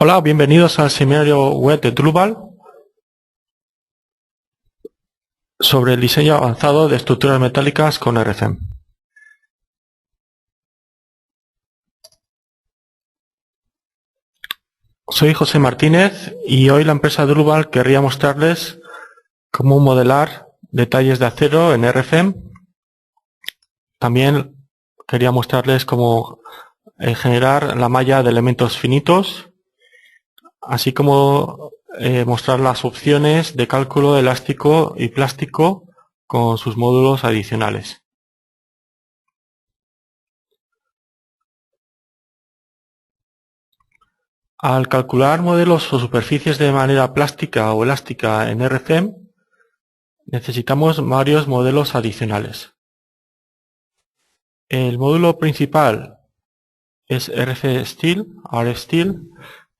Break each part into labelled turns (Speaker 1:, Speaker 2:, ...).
Speaker 1: Hola, bienvenidos al seminario web de Drupal sobre el diseño avanzado de estructuras metálicas con RFEM. Soy José Martínez y hoy la empresa Drupal querría mostrarles cómo modelar detalles de acero en RFEM. También quería mostrarles cómo generar la malla de elementos finitos, así como mostrar las opciones de cálculo elástico y plástico con sus módulos adicionales. Al calcular modelos o superficies de manera plástica o elástica en RFEM, necesitamos varios modelos adicionales. El módulo principal es RFSteel,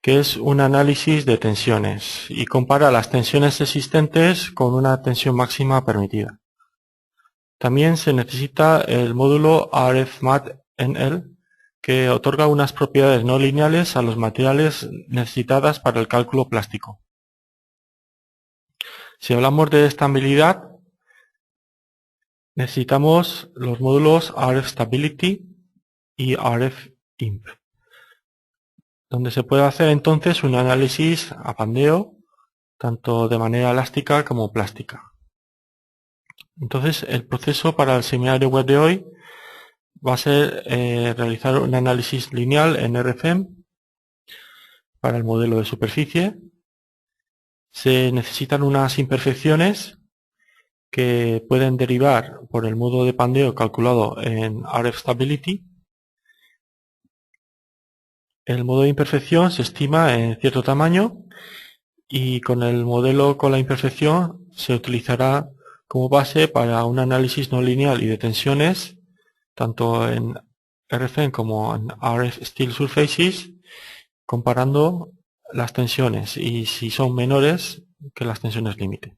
Speaker 1: que es un análisis de tensiones y compara las tensiones existentes con una tensión máxima permitida. También se necesita el módulo RFMath-NL, que otorga unas propiedades no lineales a los materiales necesitadas para el cálculo plástico. Si hablamos de estabilidad, necesitamos los módulos RFStability y RFImp, donde se puede hacer entonces un análisis a pandeo, tanto de manera elástica como plástica. Entonces, el proceso para el seminario web de hoy va a ser realizar un análisis lineal en RFEM para el modelo de superficie. Se necesitan unas imperfecciones que pueden derivar por el modo de pandeo calculado en RFStability. El modo de imperfección se estima en cierto tamaño y con el modelo con la imperfección se utilizará como base para un análisis no lineal y de tensiones tanto en RFEM como en RFSteelSurfaces, comparando las tensiones y si son menores que las tensiones límite.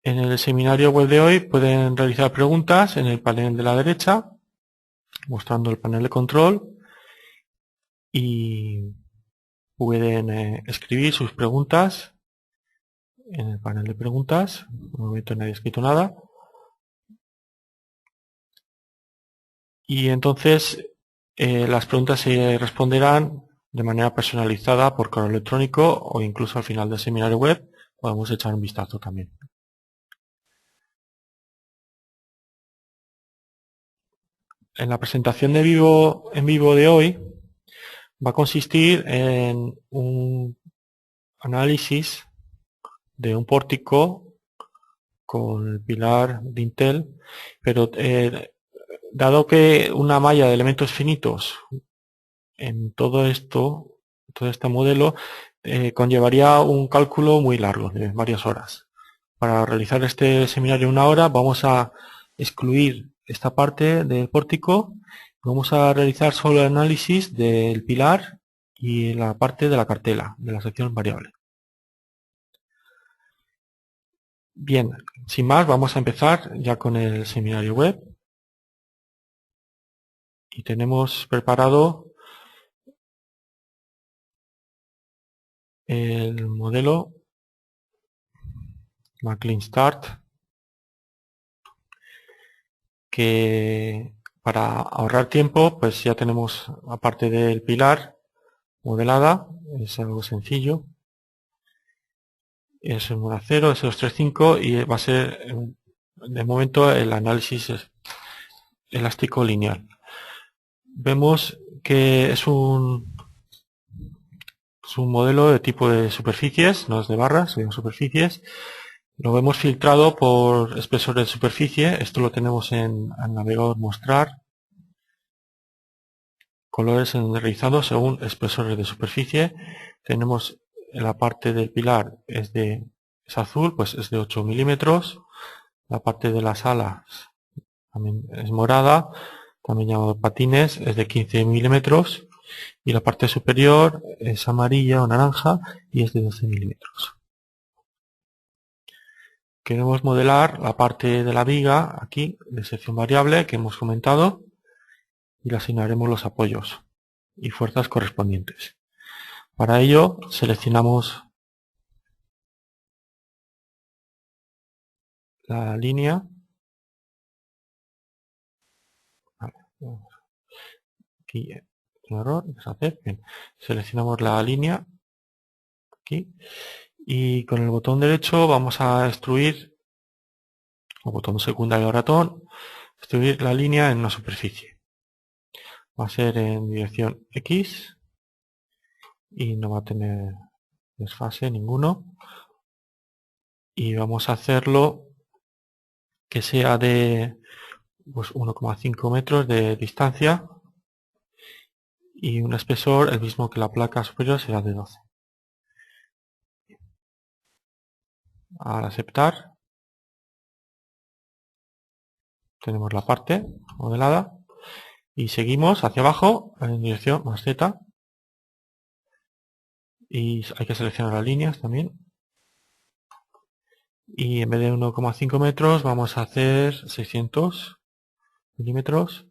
Speaker 1: En el seminario web de hoy pueden realizar preguntas en el panel de la derecha, mostrando el panel de control, y pueden escribir sus preguntas en el panel de preguntas. De momento nadie ha escrito nada. Y entonces las preguntas se responderán de manera personalizada por correo electrónico o incluso al final del seminario web podemos echar un vistazo también. En la presentación en vivo de hoy va a consistir en un análisis de un pórtico con el pilar dintel, pero dado que una malla de elementos finitos en todo este modelo conllevaría un cálculo muy largo de varias horas. Para realizar este seminario en una hora vamos a excluir esta parte del pórtico. Vamos a realizar solo el análisis del pilar y la parte de la cartela, de la sección variable. Bien, sin más, vamos a empezar ya con el seminario web. Y tenemos preparado el modelo McLean Start, que para ahorrar tiempo, pues ya tenemos, aparte del pilar modelada, es algo sencillo. Es un acero, es 235 y va a ser de momento el análisis elástico lineal. Vemos que es un modelo de tipo de superficies, no es de barras, son superficies. Lo vemos filtrado por espesor de superficie. Esto lo tenemos en el navegador mostrar. Colores enrizados según espesores de superficie. Tenemos en la parte del pilar es azul, pues es de 8 milímetros. La parte de las alas también es morada, también llamado patines, es de 15 milímetros. Y la parte superior es amarilla o naranja y es de 12 milímetros. Queremos modelar la parte de la viga aquí de sección variable que hemos comentado y le asignaremos los apoyos y fuerzas correspondientes. Para ello seleccionamos la línea. Aquí un error, deshacer. Bien. Seleccionamos la línea aquí y con el botón derecho vamos a extruir, o botón secundario del ratón, extruir la línea en una superficie. Va a ser en dirección X y no va a tener desfase ninguno, y vamos a hacerlo que sea de pues, 1,5 metros de distancia y un espesor el mismo que la placa superior, será de 12. Al aceptar tenemos la parte modelada y seguimos hacia abajo en dirección más Z, y hay que seleccionar las líneas también, y en vez de 1,5 metros vamos a hacer 600 milímetros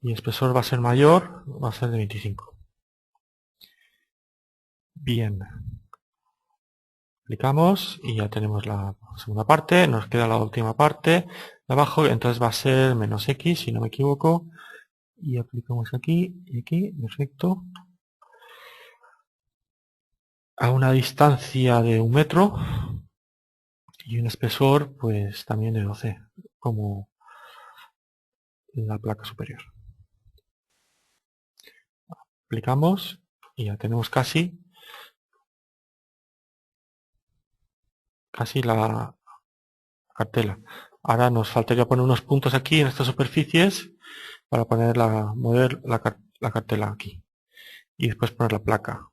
Speaker 1: y el espesor va a ser mayor, va a ser de 25. Bien, aplicamos y ya tenemos la segunda parte. Nos queda la última parte de abajo, entonces va a ser menos X si no me equivoco, y aplicamos aquí y aquí, perfecto, a una distancia de 1 metro y un espesor pues también de 12 como la placa superior. Aplicamos y ya tenemos casi la cartela. Ahora nos faltaría poner unos puntos aquí en estas superficies para mover la cartela aquí y después poner la placa.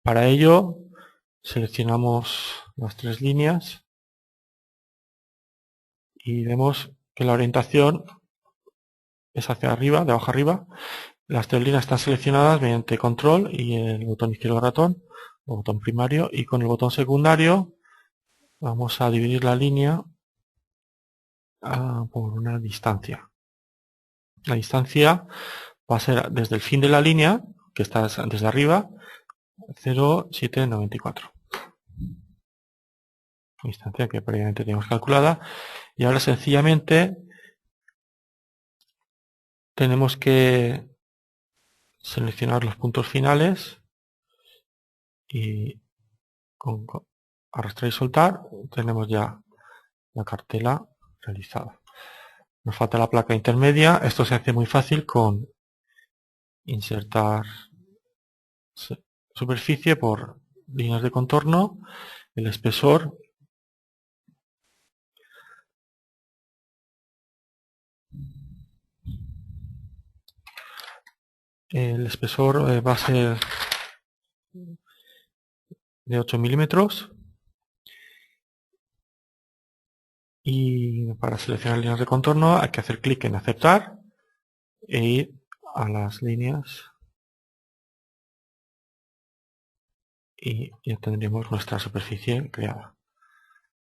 Speaker 1: Para ello seleccionamos las tres líneas y vemos que la orientación es hacia arriba, de abajo arriba. Las tres líneas están seleccionadas mediante control y el botón izquierdo del ratón, o botón primario, y con el botón secundario vamos a dividir la línea por una distancia. La distancia va a ser desde el fin de la línea, que está desde arriba, 0,794. Distancia que previamente teníamos calculada, y ahora sencillamente tenemos que seleccionar los puntos finales y con arrastrar y soltar tenemos ya la cartela realizada. Nos falta la placa intermedia. Esto se hace muy fácil con insertar superficie por líneas de contorno, el espesor, va a ser de 8 milímetros, y para seleccionar líneas de contorno hay que hacer clic en aceptar e ir a las líneas y ya tendremos nuestra superficie creada.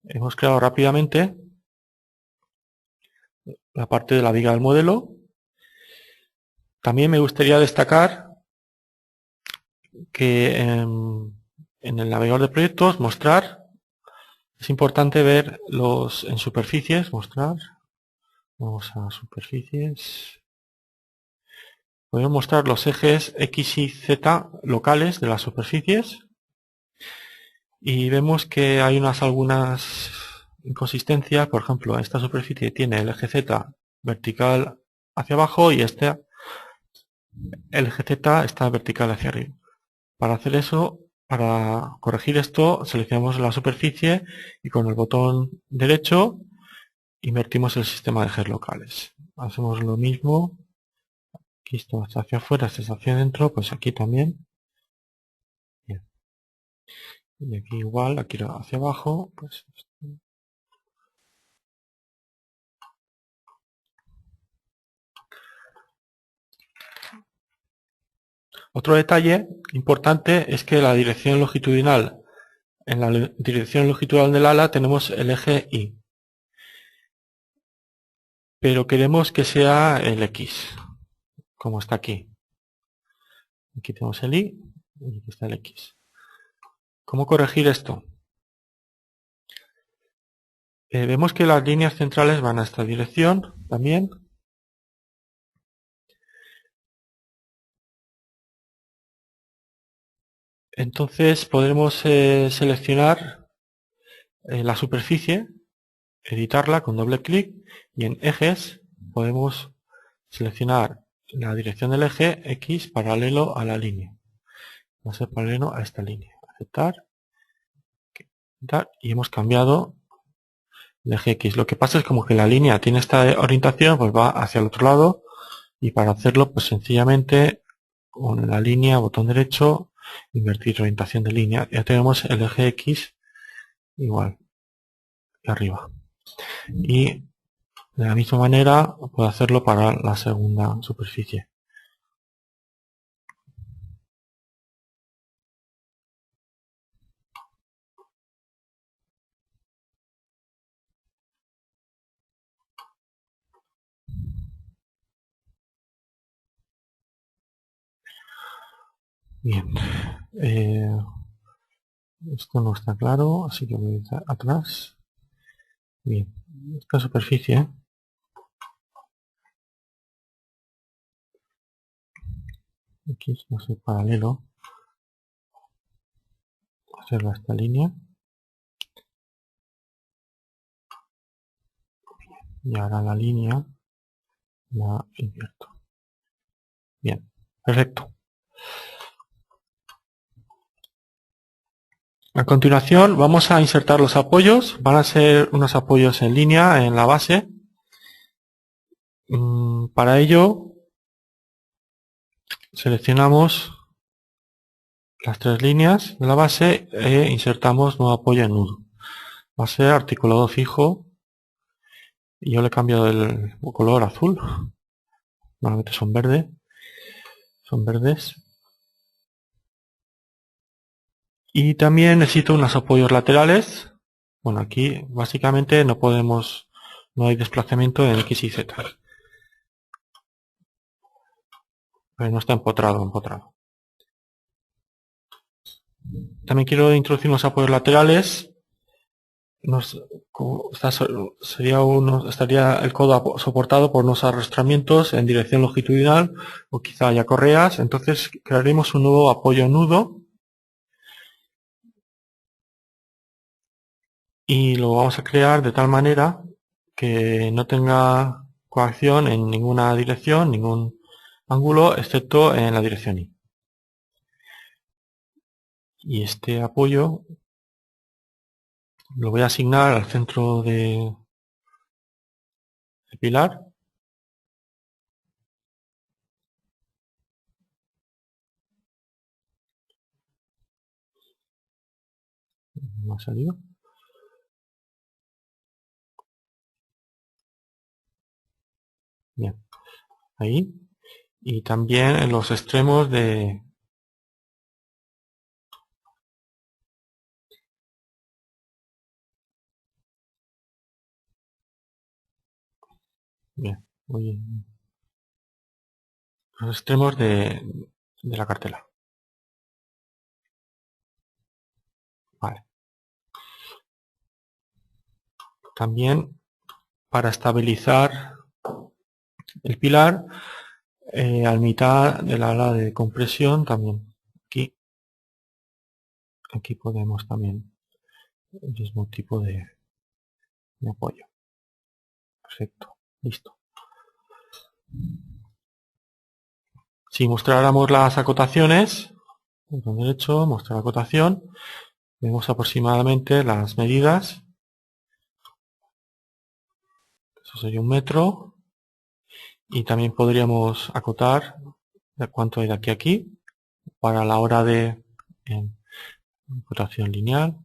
Speaker 1: Hemos creado rápidamente la parte de la viga del modelo. También me gustaría destacar que en el navegador de proyectos es importante ver en superficies, vamos a superficies, podemos mostrar los ejes X y Z locales de las superficies, y vemos que hay algunas inconsistencias. Por ejemplo, esta superficie tiene el eje Z vertical hacia abajo y el eje Z está vertical hacia arriba. Para hacer eso, para corregir esto, seleccionamos la superficie y con el botón derecho invertimos el sistema de ejes locales. Hacemos lo mismo. Aquí esto está hacia afuera, esto está hacia adentro, pues aquí también. Bien. Y aquí igual, aquí hacia abajo, pues otro detalle importante es que la dirección longitudinal, en la dirección longitudinal del ala tenemos el eje Y, pero queremos que sea el X, como está aquí. Aquí tenemos el Y y aquí está el X. ¿Cómo corregir esto? Vemos que las líneas centrales van a esta dirección también. Entonces podremos seleccionar la superficie, editarla con doble clic y en ejes podemos seleccionar la dirección del eje X paralelo a la línea. Va a ser paralelo a esta línea. Aceptar. Y hemos cambiado el eje X. Lo que pasa es como que la línea tiene esta orientación, pues va hacia el otro lado, y para hacerlo pues sencillamente con la línea, botón derecho, invertir orientación de línea. Ya tenemos el eje X igual de arriba. Y de la misma manera puedo hacerlo para la segunda superficie. Bien, esto no está claro, así que voy a ir atrás. Bien, esta superficie X va a ser paralelo, hacerlo a esta línea. Y ahora la línea la invierto. Bien, perfecto. A continuación vamos a insertar los apoyos. Van a ser unos apoyos en línea en la base. Para ello seleccionamos las tres líneas de la base e insertamos nuevo apoyo en nudo. Va a ser articulado fijo y yo le he cambiado el color azul. Normalmente son verdes. Y también necesito unos apoyos laterales. Bueno, aquí básicamente no hay desplazamiento en X y Z. Pero no está empotrado. También quiero introducir unos apoyos laterales. Estaría el codo soportado por unos arrastramientos en dirección longitudinal o quizá haya correas. Entonces crearemos un nuevo apoyo nudo y lo vamos a crear de tal manera que no tenga coacción en ninguna dirección, ningún ángulo, excepto en la dirección Y. Y este apoyo lo voy a asignar al centro del pilar. No ha salido. Bien, ahí. Y también en los extremos de... Bien, los extremos de la cartela. Vale. También para estabilizar el pilar, al mitad del ala de compresión también. Aquí podemos también el mismo tipo de apoyo. Perfecto, listo. Si mostráramos las acotaciones, botón derecho, mostrar acotación, vemos aproximadamente las medidas. Eso sería 1 metro. Y también podríamos acotar de cuánto hay de aquí a aquí para la hora de acotación lineal.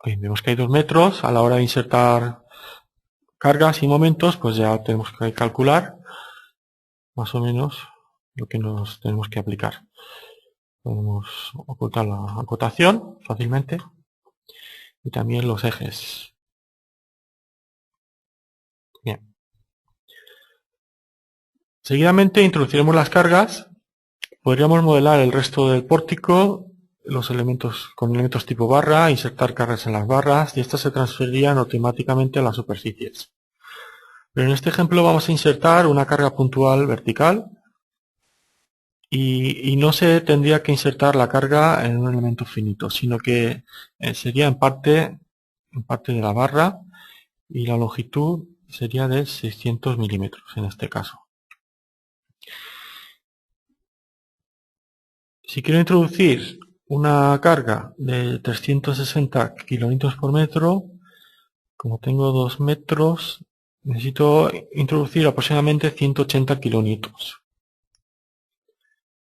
Speaker 1: Vemos que hay 2 metros. A la hora de insertar cargas y momentos, pues ya tenemos que calcular más o menos lo que nos tenemos que aplicar. Podemos ocultar la acotación fácilmente y también los ejes. Bien. Seguidamente introduciremos las cargas. Podríamos modelar el resto del pórtico, los elementos con elementos tipo barra, insertar cargas en las barras y estas se transferirían automáticamente a las superficies. Pero en este ejemplo vamos a insertar una carga puntual vertical y no se tendría que insertar la carga en un elemento finito, sino que sería en parte de la barra y la longitud sería de 600 milímetros en este caso. Si quiero introducir una carga de 360 kilonewtons por metro, como tengo 2 metros, necesito introducir aproximadamente 180 kilonewtons.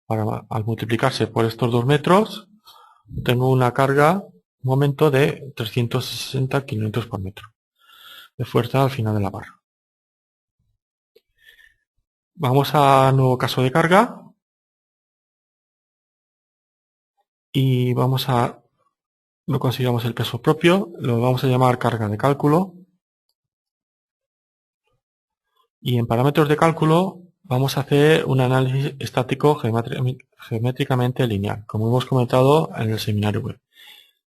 Speaker 1: Ahora, al multiplicarse por estos 2 metros, tengo una carga, un momento de 360 kilómetros por metro de fuerza al final de la barra. Vamos a nuevo caso de carga y no consideramos el peso propio, lo vamos a llamar carga de cálculo y en parámetros de cálculo vamos a hacer un análisis estático geométricamente lineal, como hemos comentado en el seminario web.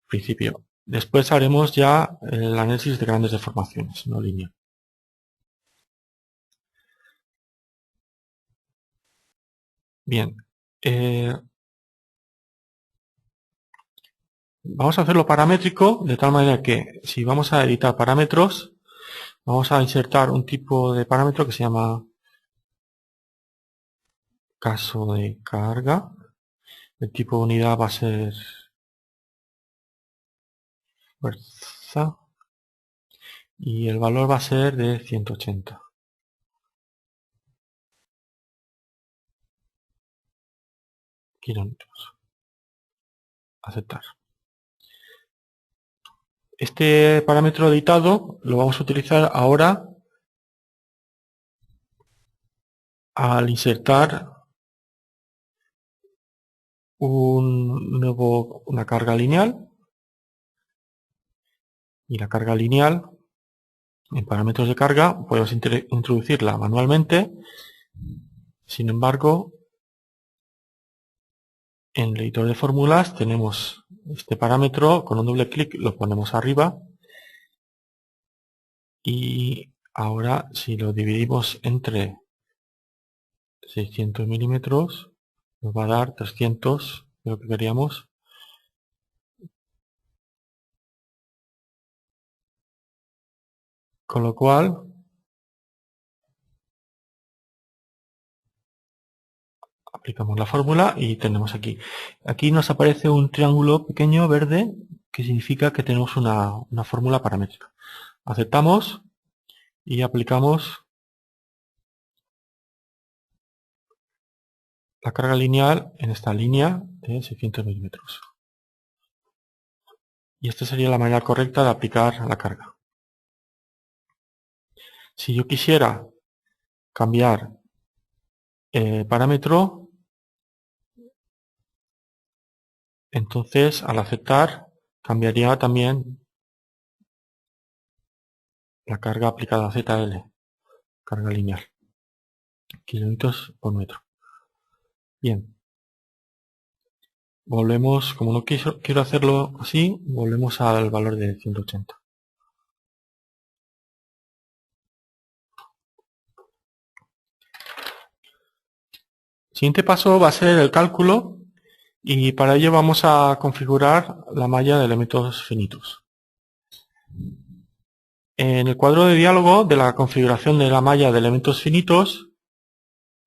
Speaker 1: Principio. Después haremos ya el análisis de grandes deformaciones, no lineal. Bien, vamos a hacerlo paramétrico de tal manera que si vamos a editar parámetros, vamos a insertar un tipo de parámetro que se llama caso de carga. El tipo de unidad va a ser fuerza y el valor va a ser de 180 kilómetros. Aceptar. Este parámetro editado lo vamos a utilizar ahora al insertar una carga lineal y la carga lineal en parámetros de carga podemos introducirla manualmente. Sin embargo, en el editor de fórmulas tenemos este parámetro, con un doble clic lo ponemos arriba y ahora si lo dividimos entre 600 milímetros nos va a dar 300 de lo que queríamos. Con lo cual aplicamos la fórmula y tenemos aquí nos aparece un triángulo pequeño verde que significa que tenemos una fórmula paramétrica. Aceptamos y aplicamos la carga lineal en esta línea de 600 milímetros. Y esta sería la manera correcta de aplicar la carga. Si yo quisiera cambiar parámetro, entonces al aceptar cambiaría también la carga aplicada a ZL, carga lineal, kilómetros por metro. Bien, volvemos, como no quiero hacerlo así, volvemos al valor de 180. El siguiente paso va a ser el cálculo y para ello vamos a configurar la malla de elementos finitos. En el cuadro de diálogo de la configuración de la malla de elementos finitos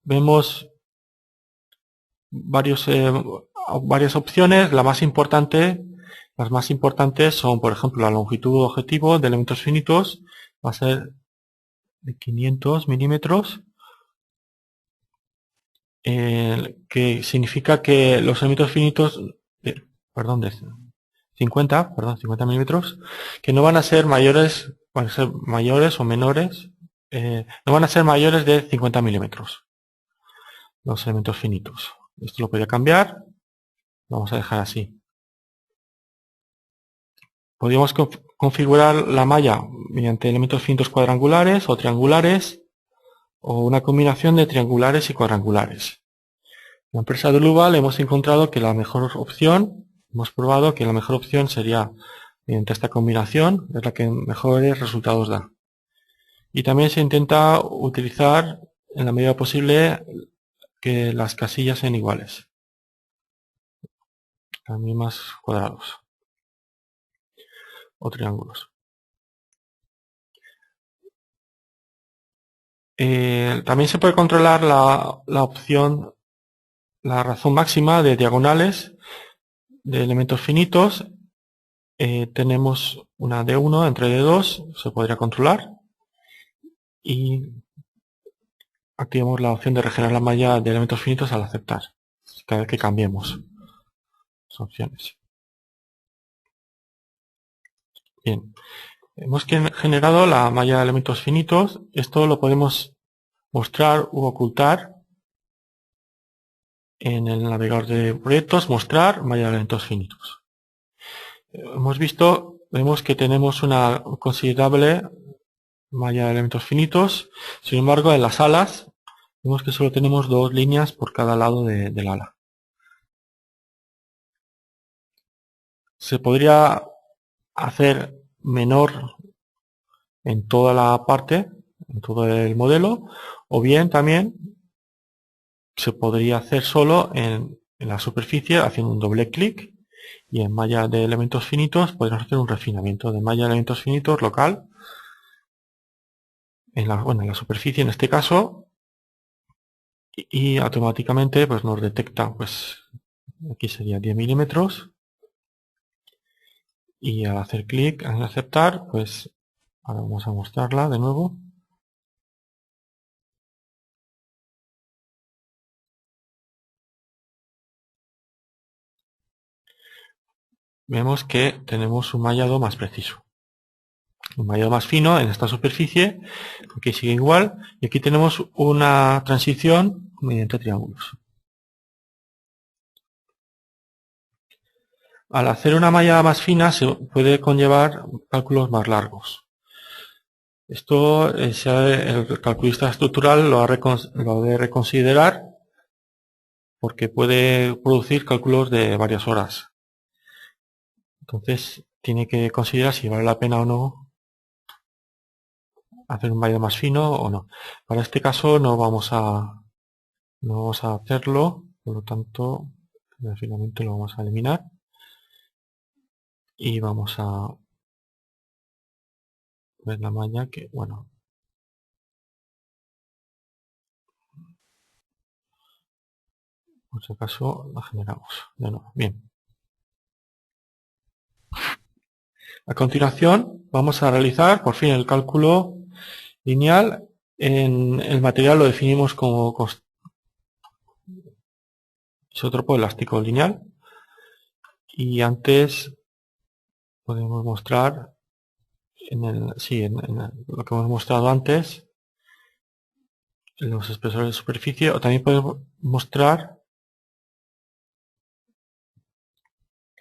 Speaker 1: vemos varias opciones. Las más importantes son, por ejemplo, la longitud objetivo de elementos finitos va a ser de 500 milímetros, que significa que los elementos finitos, perdón, de 50 milímetros, que no van a ser mayores, van a ser mayores o menores, no van a ser mayores de 50 milímetros los elementos finitos. Esto lo podría cambiar, vamos a dejar así. Podríamos configurar la malla mediante elementos finitos cuadrangulares o triangulares, o una combinación de triangulares y cuadrangulares. En la empresa de Luval hemos encontrado que la mejor opción, hemos probado que la mejor opción sería mediante esta combinación, es la que mejores resultados da. Y también se intenta utilizar en la medida posible que las casillas sean iguales, las mismas cuadrados o triángulos. También se puede controlar la opción, la razón máxima de diagonales de elementos finitos. Tenemos una D1 entre D2, se podría controlar, y activamos la opción de regenerar la malla de elementos finitos al aceptar, cada vez que cambiemos las opciones. Bien, hemos generado la malla de elementos finitos. Esto lo podemos mostrar u ocultar en el navegador de proyectos, mostrar malla de elementos finitos. Vemos que tenemos una considerable malla de elementos finitos. Sin embargo, en las alas vemos que solo tenemos 2 líneas por cada lado del ala. Se podría hacer menor en toda la parte, en todo el modelo, o bien también se podría hacer solo en la superficie haciendo un doble clic, y en malla de elementos finitos podemos hacer un refinamiento de malla de elementos finitos local en la superficie en este caso, y automáticamente pues nos detecta, pues aquí sería 10 milímetros, y al hacer clic en aceptar, pues ahora vamos a mostrarla de nuevo. Vemos que tenemos un mallado más preciso, un mallado más fino en esta superficie, aquí sigue igual, y aquí tenemos una transición mediante triángulos. Al hacer una malla más fina se puede conllevar cálculos más largos. Esto el calculista estructural lo debe reconsiderar, porque puede producir cálculos de varias horas. Entonces tiene que considerar si vale la pena o no hacer un mallado más fino o no. Para este caso no vamos a hacerlo, por lo tanto finalmente lo vamos a eliminar y vamos a ver la malla que, bueno, por si acaso la generamos de nuevo. Bien. A continuación vamos a realizar por fin el cálculo lineal. En el material lo definimos como isótropo elástico lineal, y antes podemos mostrar en lo que hemos mostrado antes, los espesores de superficie, o también podemos mostrar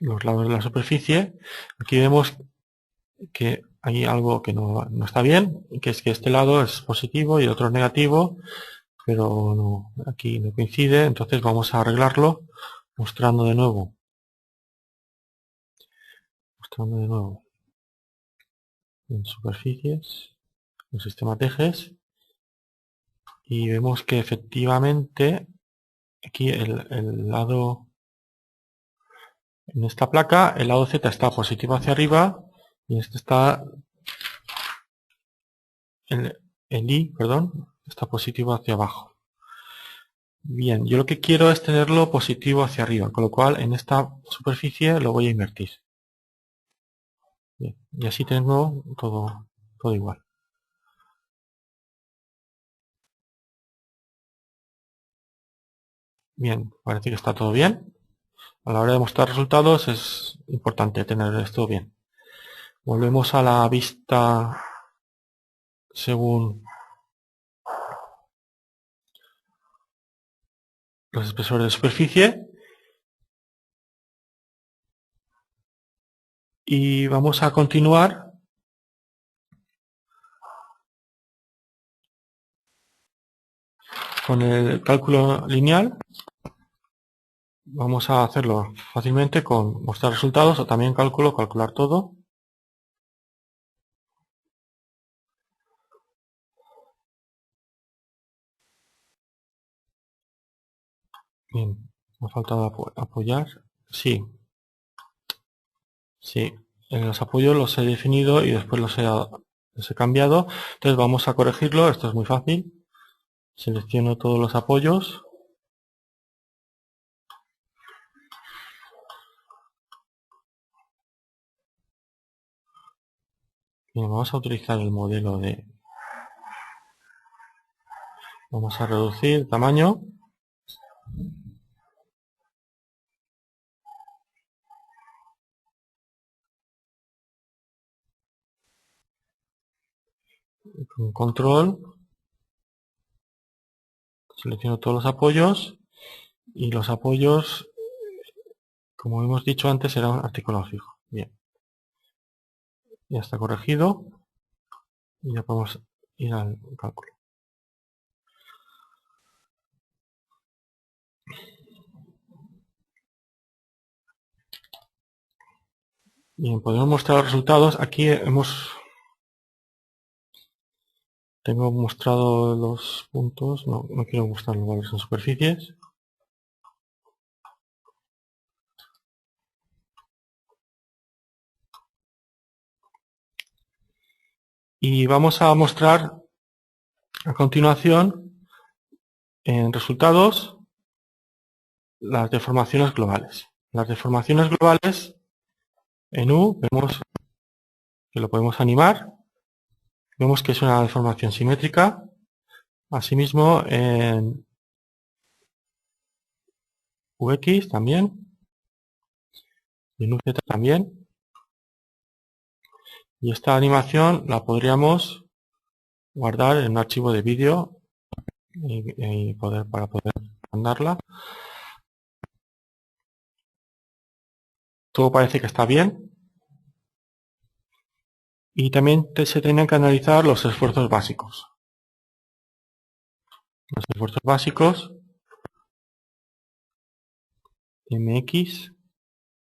Speaker 1: los lados de la superficie. Aquí vemos que hay algo que no está bien, que es que este lado es positivo y el otro es negativo, pero aquí no coincide. Entonces vamos a arreglarlo mostrando de nuevo en superficies, el sistema de ejes, y vemos que efectivamente aquí el lado, en esta placa, el lado Z está positivo hacia arriba, y este está, el I, perdón, está positivo hacia abajo. Bien, yo lo que quiero es tenerlo positivo hacia arriba, con lo cual en esta superficie lo voy a invertir. Bien, y así tengo todo igual. Bien, parece que está todo bien. A la hora de mostrar resultados es importante tener esto bien. Volvemos a la vista según los espesores de superficie, y vamos a continuar con el cálculo lineal vamos a hacerlo fácilmente con mostrar resultados o también calcular todo. Bien, me ha faltado apoyar. Sí, sí. En los apoyos los he definido y después los he cambiado. Entonces vamos a corregirlo. Esto es muy fácil. Selecciono todos los apoyos. Bien, vamos a utilizar el modelo de... Vamos a reducir tamaño. Con control. Selecciono todos los apoyos. Y los apoyos, como hemos dicho antes, será un articulado fijo. Bien. Ya está corregido. Y ya podemos ir al cálculo. Bien, podemos mostrar los resultados. Aquí tengo mostrado los puntos. No quiero mostrar los valores en superficies. Y vamos a mostrar a continuación en resultados las deformaciones globales. Las deformaciones globales en U vemos que lo podemos animar. Vemos que es una deformación simétrica. Asimismo en UX también. Y en UZ también. Y esta animación la podríamos guardar en un archivo de vídeo para poder mandarla. Todo parece que está bien. Y también se tienen que analizar los esfuerzos básicos. Los esfuerzos básicos, MX,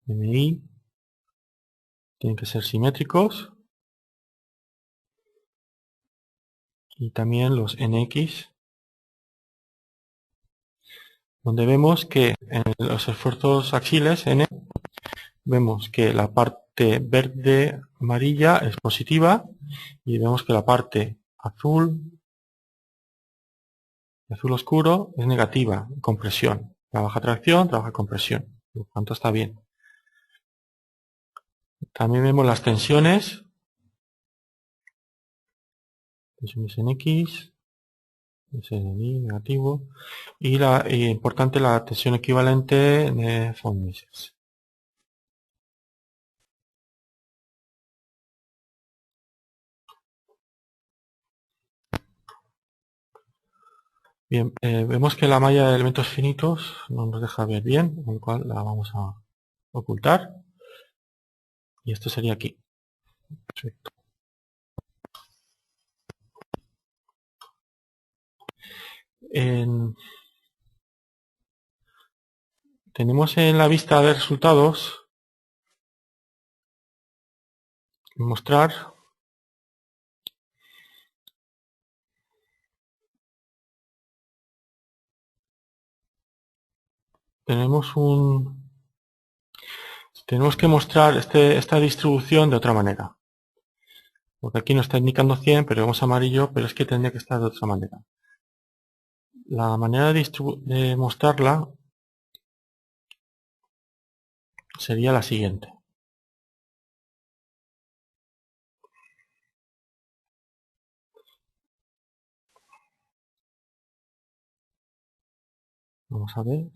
Speaker 1: MI, tienen que ser simétricos. Y también los NX, donde vemos que en los esfuerzos axiles, N, vemos que la parte verde amarilla es positiva y vemos que la parte azul oscuro es negativa, compresión. Trabaja tracción, trabaja compresión. Por lo tanto está bien. También vemos las tensiones. Tensiones en X, ese es Y negativo. Y importante la tensión equivalente de von Mises. Bien, vemos que la malla de elementos finitos no nos deja ver bien, con lo cual la vamos a ocultar. Y esto sería aquí. Perfecto. Tenemos en la vista de resultados mostrar tenemos que mostrar esta distribución de otra manera. Porque aquí nos está indicando 100, pero vemos amarillo, pero es que tendría que estar de otra manera. La manera de mostrarla sería la siguiente. Vamos a ver.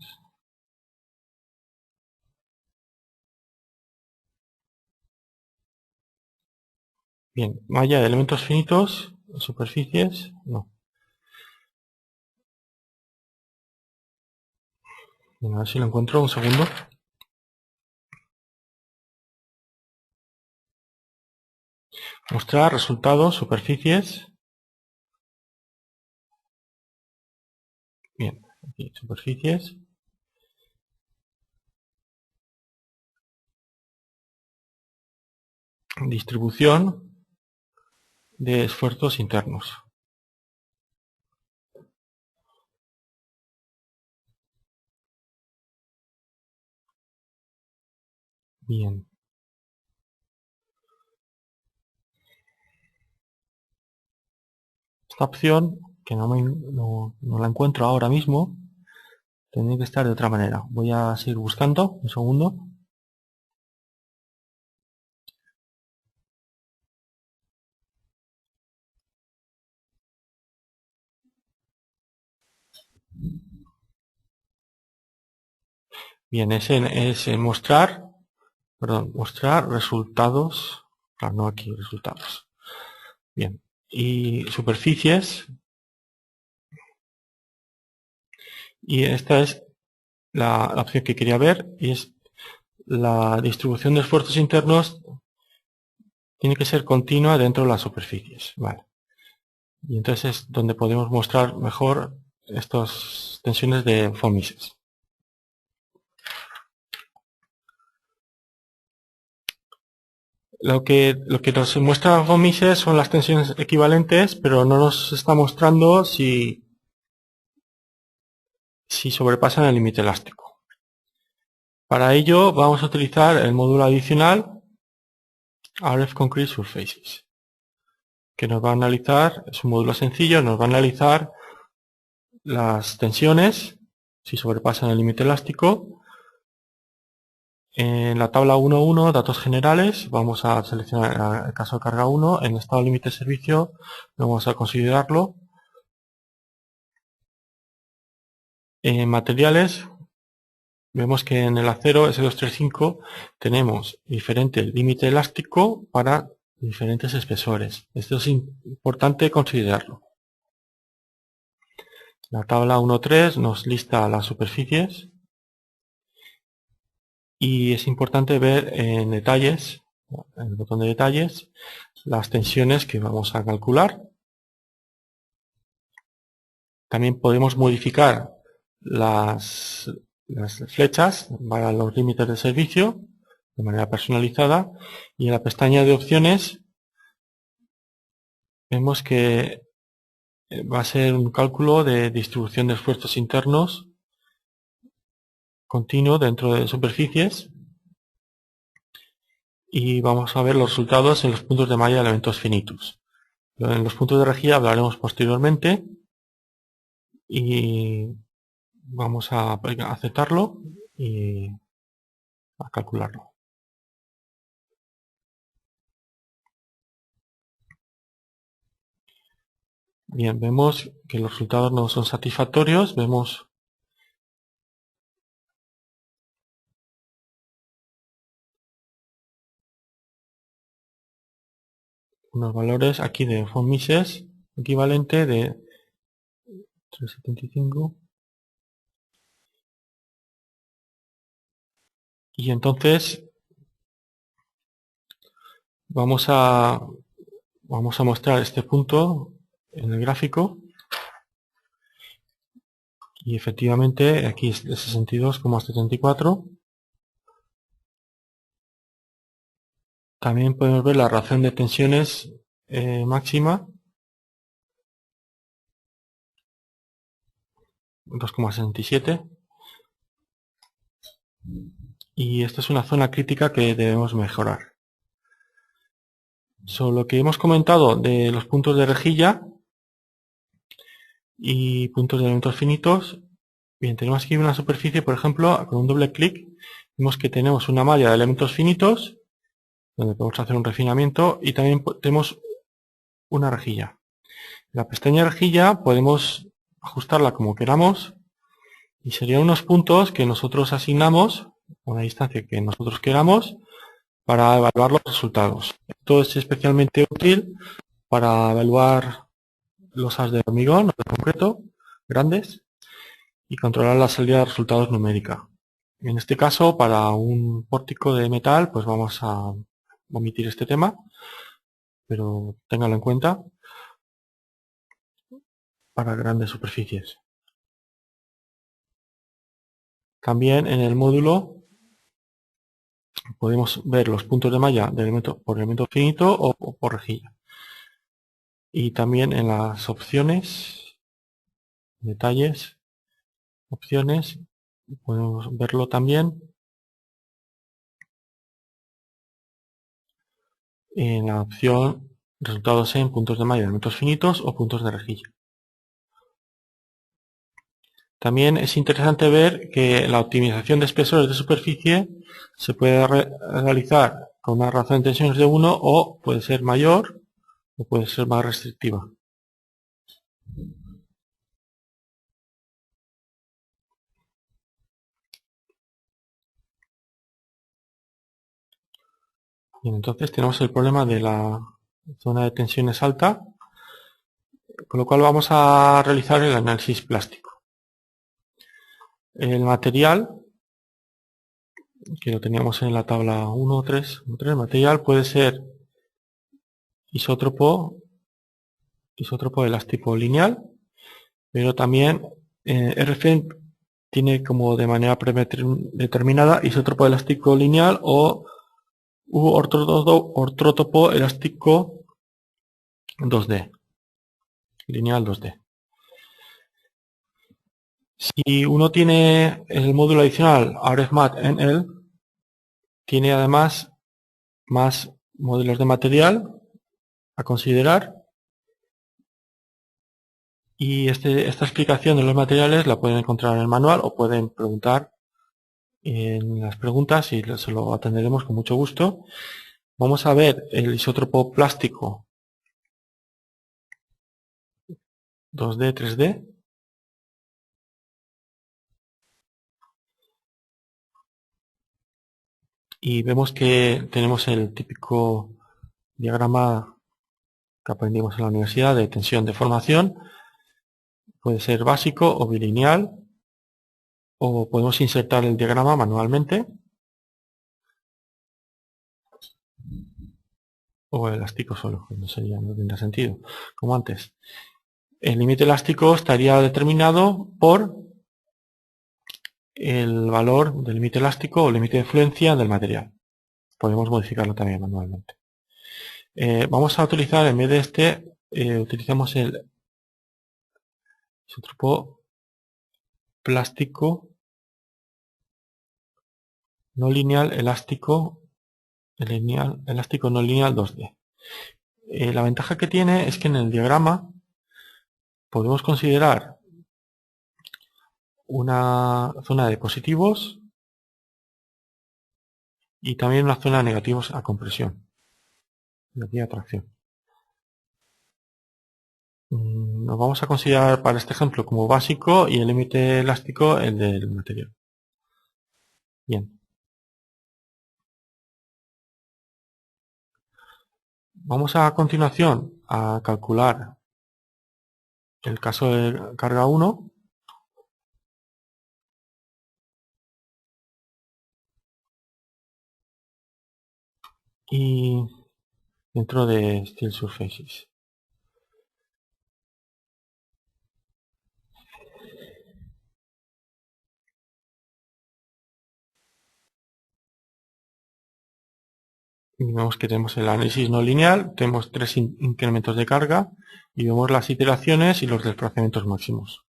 Speaker 1: Bien, malla de elementos finitos, superficies, no. Bien, a ver si lo encuentro, un segundo. Mostrar resultados, superficies. Bien, aquí superficies. Distribución de esfuerzos internos. Bien. Esta opción, que no la encuentro ahora mismo, tendría que estar de otra manera. Voy a seguir buscando, un segundo. Bien, es en mostrar resultados. Claro, no aquí, resultados. Bien. Y superficies. Y esta es la opción que quería ver, y es la distribución de esfuerzos internos tiene que ser continua dentro de las superficies. Vale. Y entonces es donde podemos mostrar mejor estas tensiones de von Mises. Lo que nos muestra von Mises son las tensiones equivalentes, pero no nos está mostrando si sobrepasan el límite elástico. Para ello vamos a utilizar el módulo adicional RF Concrete Surfaces, que nos va a analizar, es un módulo sencillo, nos va a analizar las tensiones si sobrepasan el límite elástico. En la tabla 1.1, datos generales, vamos a seleccionar el caso de carga 1. En estado límite de servicio vamos a considerarlo. En materiales, vemos que en el acero S235 tenemos diferente límite elástico para diferentes espesores. Esto es importante considerarlo. La tabla 1.3 nos lista las superficies y es importante ver en detalles, en el botón de detalles, las tensiones que vamos a calcular. También podemos modificar las flechas para los límites de servicio de manera personalizada, y en la pestaña de opciones vemos que va a ser un cálculo de distribución de esfuerzos internos continuo dentro de superficies, y vamos a ver los resultados en los puntos de malla de elementos finitos. En los puntos de rejilla hablaremos posteriormente y vamos a aceptarlo y a calcularlo. Bien, vemos que los resultados no son satisfactorios. Vemos unos valores aquí de von Mises equivalente de 375. Y entonces vamos a mostrar este punto en el gráfico. Y efectivamente aquí es de 62,74. También podemos ver la razón de tensiones máxima, 2,67. Y esta es una zona crítica que debemos mejorar. Sobre lo que hemos comentado de los puntos de rejilla y puntos de elementos finitos, bien, tenemos aquí una superficie, por ejemplo, con un doble clic, vemos que tenemos una malla de elementos finitos, donde podemos hacer un refinamiento, y también tenemos una rejilla. En la pestaña rejilla podemos ajustarla como queramos, y serían unos puntos que nosotros asignamos, una distancia que nosotros queramos, para evaluar los resultados. Esto es especialmente útil para evaluar losas de hormigón o de concreto grandes y controlar la salida de resultados numérica. En este caso, para un pórtico de metal, pues vamos a omitir este tema, pero ténganlo en cuenta para grandes superficies. También en el módulo podemos ver los puntos de malla de elemento, por elemento finito o por rejilla. Y también en las opciones, detalles, opciones, podemos verlo también en la opción resultados en puntos de malla de elementos finitos o puntos de rejilla. También es interesante ver que la optimización de espesores de superficie se puede realizar con una razón de tensiones de 1 o puede ser mayor o puede ser más restrictiva. Bien, entonces tenemos el problema de la zona de tensiones alta, con lo cual vamos a realizar el análisis plástico. El material, que lo teníamos en la tabla 1.3, el material puede ser isótropo elástico lineal, pero también RF tiene como de manera predeterminada isótropo elástico lineal o ortrótopo elástico 2D, lineal 2D. Si uno tiene el módulo adicional RFMAT NL, tiene además más modelos de material a considerar y esta explicación de los materiales la pueden encontrar en el manual o pueden preguntar en las preguntas y se lo atenderemos con mucho gusto. Vamos a ver el isótropo plástico 2D, 3D. Y vemos que tenemos el típico diagrama que aprendimos en la universidad de tensión de formación. Puede ser básico o bilineal, o podemos insertar el diagrama manualmente, o elástico solo, no sería, no tendría sentido, como antes. El límite elástico estaría determinado por el valor del límite elástico o límite de influencia del material. Podemos modificarlo también manualmente. Vamos a utilizar, en vez de este, utilizamos el isótropo plástico no lineal elástico, elástico no lineal 2D. La ventaja que tiene es que en el diagrama podemos considerar una zona de positivos y también una zona de negativos a compresión, negativa a tracción. Nos vamos a considerar para este ejemplo como básico y el límite elástico el del material. Bien. Vamos a continuación a calcular el caso de carga 1. Y dentro de Steel Surfaces. Y vemos que tenemos el análisis no lineal, tenemos tres incrementos de carga y vemos las iteraciones y los desplazamientos máximos.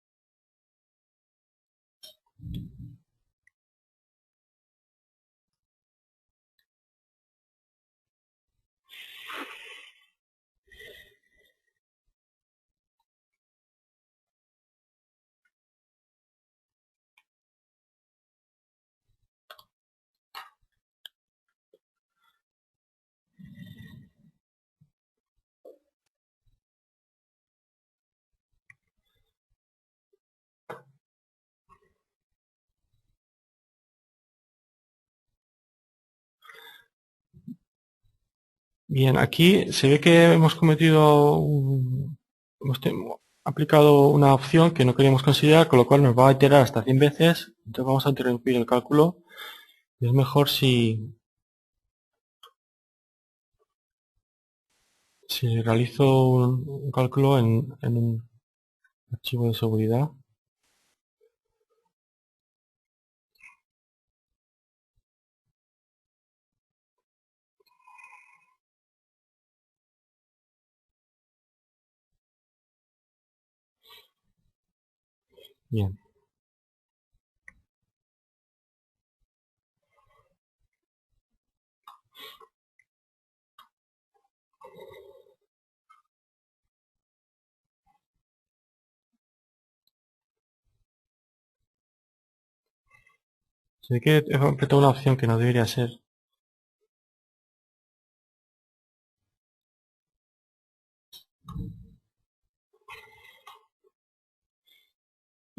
Speaker 1: Bien, aquí se ve que hemos cometido hemos aplicado una opción que no queríamos considerar, con lo cual nos va a iterar hasta 100 veces. Entonces vamos a interrumpir el cálculo. Es mejor si realizo un cálculo en un archivo de seguridad. Bien. Sé que he completado una opción que no debería ser.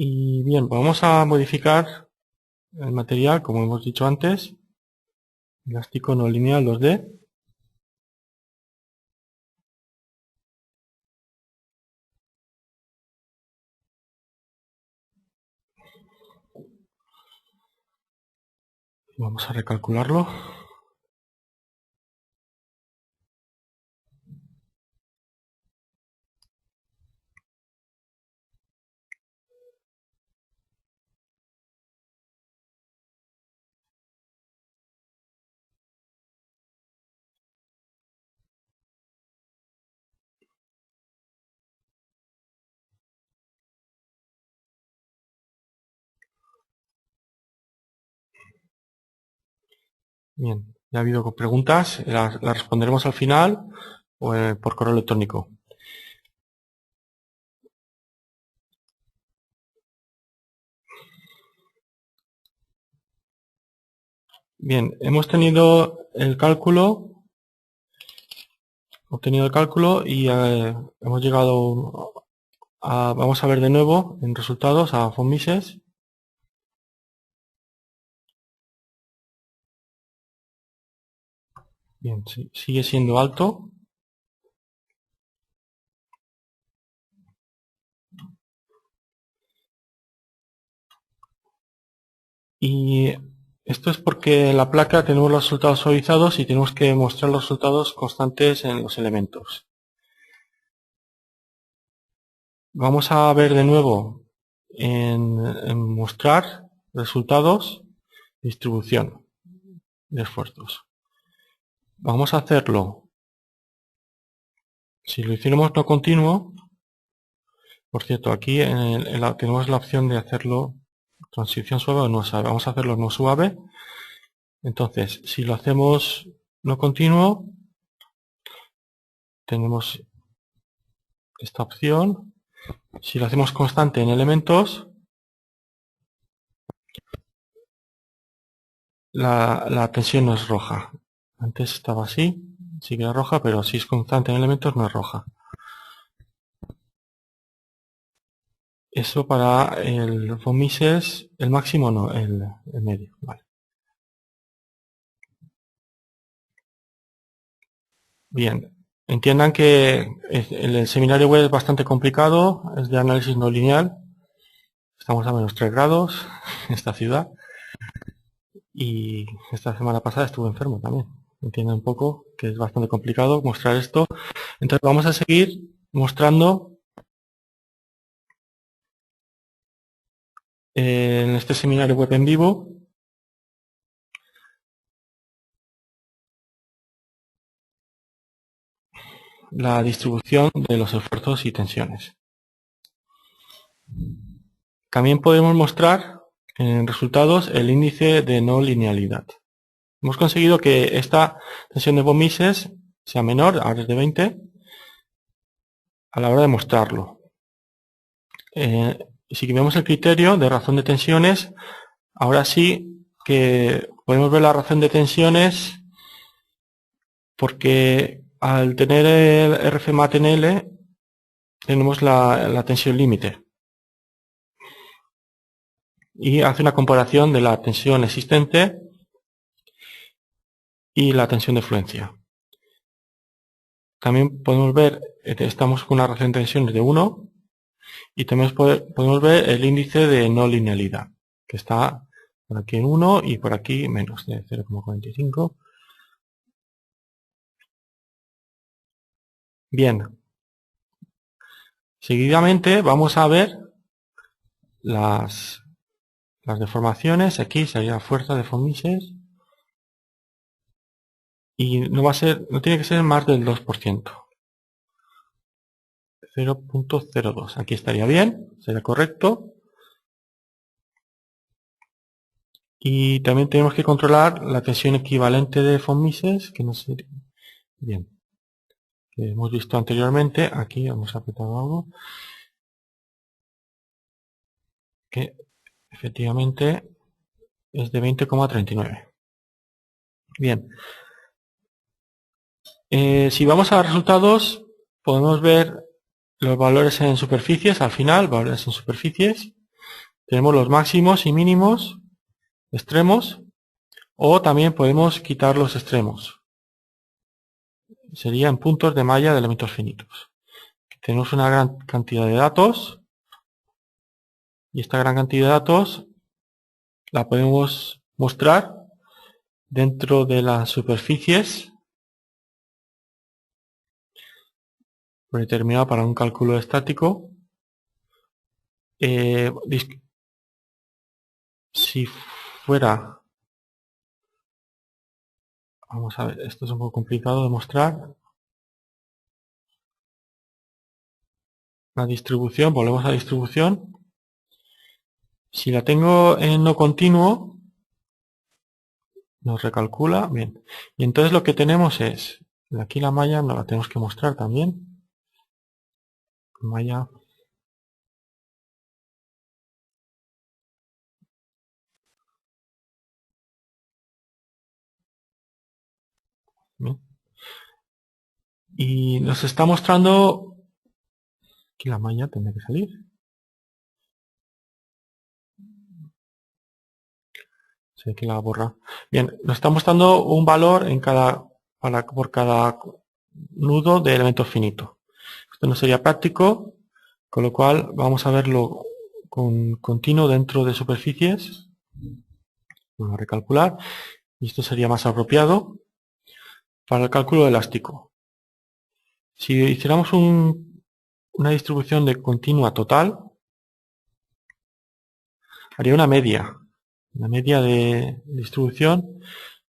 Speaker 1: Y bien, vamos a modificar el material, como hemos dicho antes. Elástico no lineal 2D. Vamos a recalcularlo. Bien, ya ha habido preguntas, las responderemos al final o por correo electrónico. Bien, hemos tenido el cálculo, obtenido el cálculo y hemos llegado a, vamos a ver de nuevo en resultados a von Mises. Bien, sí, sigue siendo alto. Y esto es porque en la placa tenemos los resultados suavizados y tenemos que mostrar los resultados constantes en los elementos. Vamos a ver de nuevo en mostrar resultados, distribución de esfuerzos. Vamos a hacerlo. Si lo hiciéramos no continuo, por cierto, aquí tenemos la opción de hacerlo transición suave o no suave. Vamos a hacerlo no suave. Entonces, si lo hacemos no continuo, tenemos esta opción. Si lo hacemos constante en elementos, la tensión no es roja. Antes estaba así, sí que era roja, pero si es constante en elementos no es roja. Eso para el von Mises, el máximo no, el medio. Vale. Bien, entiendan que el seminario web es bastante complicado, es de análisis no lineal. Estamos a menos 3 grados en esta ciudad. Y esta semana pasada estuve enfermo también. Entienden un poco que es bastante complicado mostrar esto. Entonces vamos a seguir mostrando en este seminario web en vivo la distribución de los esfuerzos y tensiones. También podemos mostrar en resultados el índice de no linealidad. Hemos conseguido que esta tensión de von Mises sea menor, ahora es de 20, a la hora de mostrarlo. Si vemos el criterio de razón de tensiones, ahora sí que podemos ver la razón de tensiones porque al tener el RFMAT en L tenemos la tensión límite y hace una comparación de la tensión existente y la tensión de fluencia. También podemos ver, estamos con una relación de tensiones de 1 y también podemos ver el índice de no linealidad, que está por aquí en 1 y por aquí menos de 0,45. Bien. Seguidamente vamos a ver las deformaciones. Aquí sería fuerza de von Mises. Y no tiene que ser más del 2%. 0,02. Aquí estaría bien, sería correcto. Y también tenemos que controlar la tensión equivalente de von Mises, que no sé bien, que hemos visto anteriormente. Aquí vamos a apretar algo, que efectivamente es de 20,39. Bien, si vamos a resultados, podemos ver los valores en superficies, al final, valores en superficies. Tenemos los máximos y mínimos extremos, o también podemos quitar los extremos. Serían puntos de malla de elementos finitos. Tenemos una gran cantidad de datos, y esta gran cantidad de datos la podemos mostrar dentro de las superficies predeterminado para un cálculo estático. Si fuera, vamos a ver, esto es un poco complicado de mostrar. La distribución, volvemos a la distribución. Si la tengo en no continuo, nos recalcula, bien. Y entonces lo que tenemos es, aquí la malla nos la tenemos que mostrar también. Malla. Bien. Y nos está mostrando, aquí la malla tendría que salir. Sé que la borra. Bien, nos está mostrando un valor en por cada nudo de elemento finito. Esto no sería práctico, con lo cual vamos a verlo con continuo dentro de superficies. Vamos a recalcular. Y esto sería más apropiado para el cálculo elástico. Si hiciéramos una distribución de continua total, haría una media de distribución,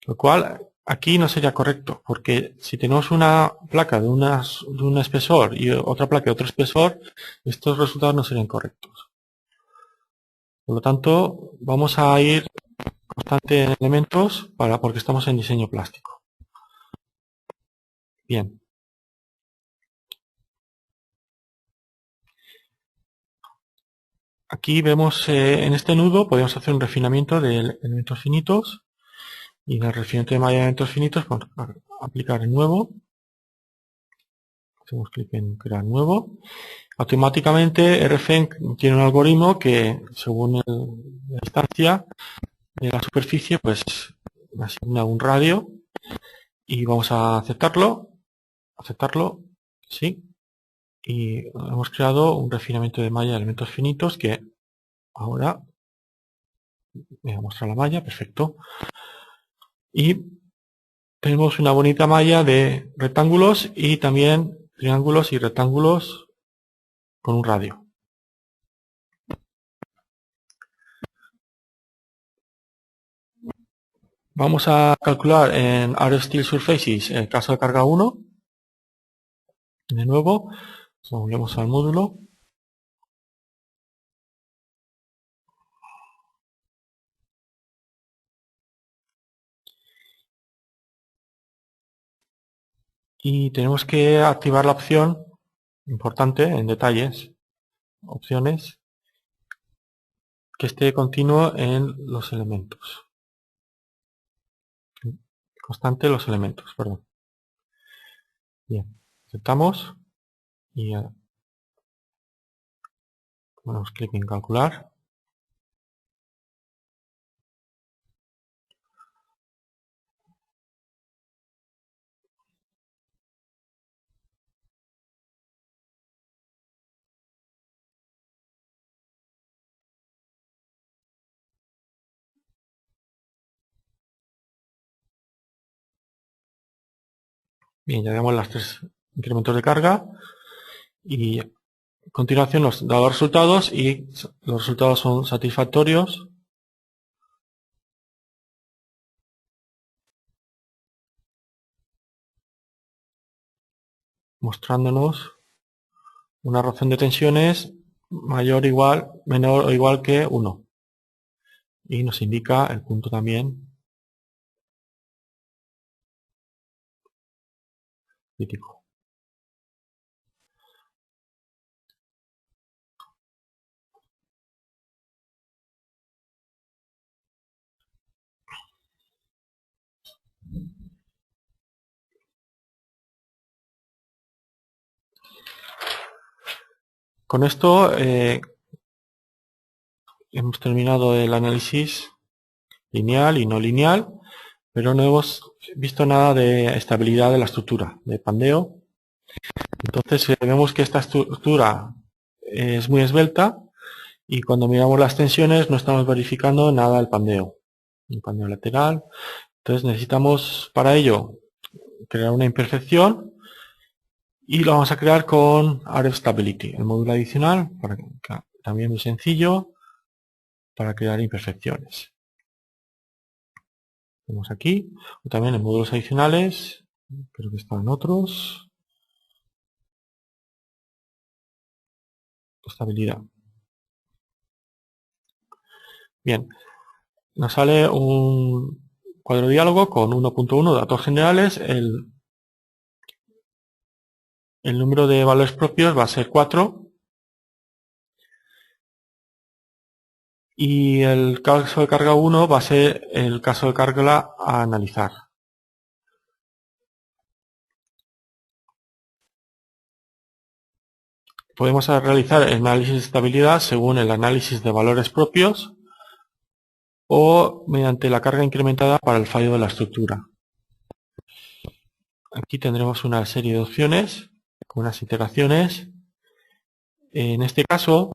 Speaker 1: lo cual aquí no sería correcto, porque si tenemos una placa de un espesor y otra placa de otro espesor, estos resultados no serían correctos. Por lo tanto, vamos a ir constante en elementos porque estamos en diseño plástico. Bien. Aquí vemos en este nudo podemos hacer un refinamiento de elementos finitos, y en el refinamiento de malla de elementos finitos vamos a aplicar el nuevo. Hacemos clic en crear nuevo. Automáticamente RFEN tiene un algoritmo que, según la distancia de la superficie, pues asigna un radio, y vamos a aceptarlo, sí, y hemos creado un refinamiento de malla de elementos finitos que ahora voy a mostrar la malla, perfecto, y tenemos una bonita malla de rectángulos y también triángulos y rectángulos con un radio. Vamos a calcular en Steel Surfaces el caso de carga 1. De nuevo, volvemos al módulo. Y tenemos que activar la opción importante en detalles, opciones, que esté continuo en los elementos. Constante los elementos, perdón. Bien, aceptamos y ponemos clic en calcular. Bien, ya tenemos los 3 incrementos de carga, y a continuación nos da los resultados, y los resultados son satisfactorios. Mostrándonos una razón de tensiones menor o igual que 1. y nos indica el punto también crítico. Con esto hemos terminado el análisis lineal y no lineal, pero no hemos visto nada de estabilidad de la estructura, de pandeo. Entonces vemos que esta estructura es muy esbelta y cuando miramos las tensiones no estamos verificando nada del pandeo, el pandeo lateral. Entonces necesitamos para ello crear una imperfección y lo vamos a crear con RF Stability, el módulo adicional, también muy sencillo para crear imperfecciones. Vemos aquí, o también en módulos adicionales, creo que están otros. Estabilidad. Bien, nos sale un cuadro de diálogo con 1.1 datos generales. El número de valores propios va a ser 4. Y el caso de carga 1 va a ser el caso de carga a analizar. Podemos realizar el análisis de estabilidad según el análisis de valores propios o mediante la carga incrementada para el fallo de la estructura. Aquí tendremos una serie de opciones con unas iteraciones. En este caso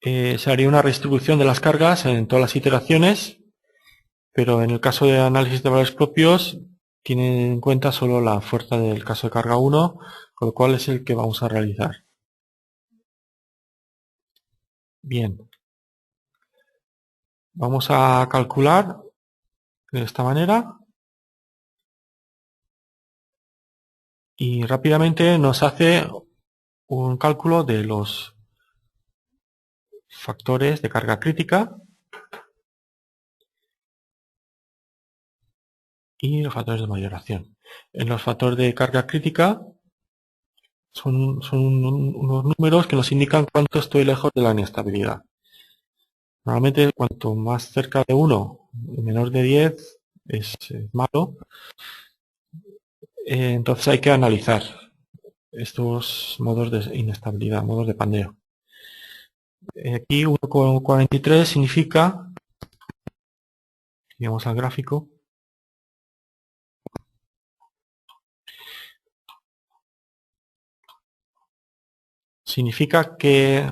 Speaker 1: se haría una redistribución de las cargas en todas las iteraciones, pero en el caso de análisis de valores propios tiene en cuenta solo la fuerza del caso de carga 1, con lo cual es el que vamos a realizar. Bien, vamos a calcular de esta manera y rápidamente nos hace un cálculo de los factores de carga crítica y los factores de mayoración. En los factores de carga crítica son unos números que nos indican cuánto estoy lejos de la inestabilidad. Normalmente cuanto más cerca de 1 y menor de 10 es malo. Entonces hay que analizar estos modos de inestabilidad, modos de pandeo. Aquí 1,43 significa, vamos al gráfico, significa que